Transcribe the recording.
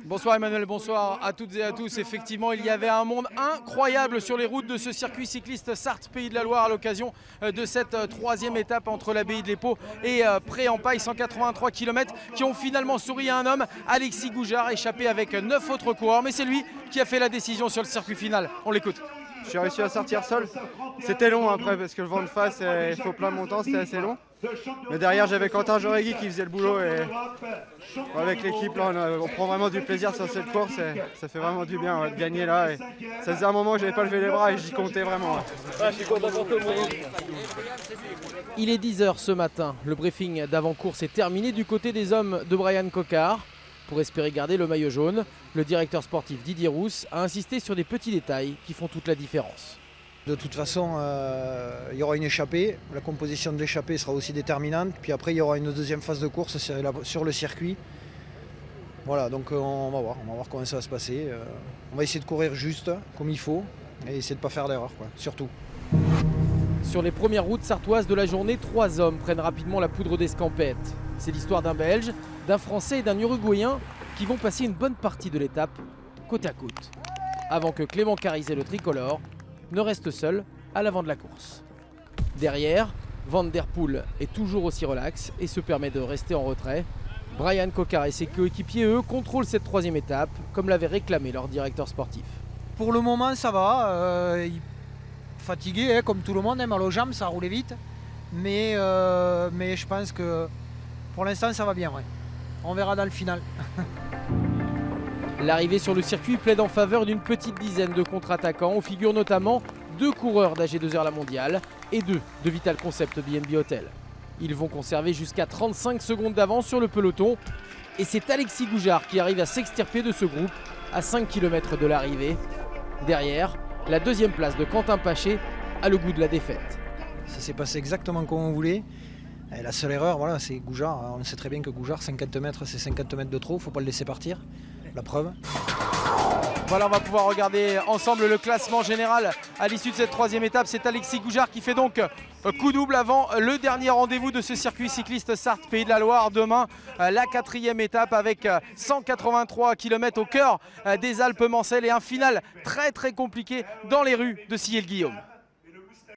Bonsoir Emmanuel, bonsoir à toutes et à tous. Effectivement, il y avait un monde incroyable sur les routes de ce circuit cycliste Sarthe Pays de la Loire à l'occasion de cette troisième étape entre l'abbaye de l'Épau et Pré-en-Paille, 183 km qui ont finalement souri à un homme, Alexis Goujard, échappé avec 9 autres coureurs. Mais c'est lui qui a fait la décision sur le circuit final. On l'écoute. J'ai réussi à sortir seul. C'était long après parce que le vent de face et il faut plein montant, c'était assez long. Mais derrière j'avais Quentin Joregui qui faisait le boulot et avec l'équipe là on prend vraiment du plaisir sur cette course et ça fait vraiment du bien de gagner là. Et ça faisait un moment que je n'avais pas levé les bras et j'y comptais vraiment. Je suis content pour tout le monde. Il est 10 h ce matin. Le briefing d'avant-course est terminé du côté des hommes de Brian Coquard. Pour espérer garder le maillot jaune, le directeur sportif Didier Rousse a insisté sur des petits détails qui font toute la différence. De toute façon, il y aura une échappée. La composition de l'échappée sera aussi déterminante. Puis après, il y aura une deuxième phase de course sur le circuit. Voilà, donc on va voir comment ça va se passer. On va essayer de courir juste, comme il faut, et essayer de ne pas faire d'erreur, surtout. Sur les premières routes sartoises de la journée, 3 hommes prennent rapidement la poudre d'escampette. C'est l'histoire d'un Belge, d'un Français et d'un Uruguayen qui vont passer une bonne partie de l'étape côte à côte. Avant que Clément Carizet, le tricolore, ne reste seul à l'avant de la course. Derrière, Van Der Poel est toujours aussi relax et se permet de rester en retrait. Brian Coquard et ses coéquipiers, eux, contrôlent cette troisième étape, comme l'avait réclamé leur directeur sportif. Pour le moment, ça va. Fatigué, comme tout le monde, mal aux jambes, ça roulait vite. Mais je pense que pour l'instant, ça va bien. Ouais. On verra dans le final. L'arrivée sur le circuit plaide en faveur d'une petite dizaine de contre-attaquants, où figurent notamment 2 coureurs d'AG2R La Mondiale et 2 de Vital Concept BNB Hotel. Ils vont conserver jusqu'à 35 secondes d'avance sur le peloton. Et c'est Alexis Goujard qui arrive à s'extirper de ce groupe à 5 km de l'arrivée. Derrière, la deuxième place de Quentin Paché a le goût de la défaite. Ça s'est passé exactement comme on voulait. Et la seule erreur, voilà, c'est Goujard. On sait très bien que Goujard, 50 mètres, c'est 50 mètres de trop. Il ne faut pas le laisser partir. La preuve. Voilà, on va pouvoir regarder ensemble le classement général à l'issue de cette troisième étape. C'est Alexis Goujard qui fait donc coup double avant le dernier rendez-vous de ce circuit cycliste Sarthe Pays de la Loire. Demain, la 4e étape avec 183 km au cœur des Alpes Mancelles et un final très compliqué dans les rues de Sillé-le-Guillaume.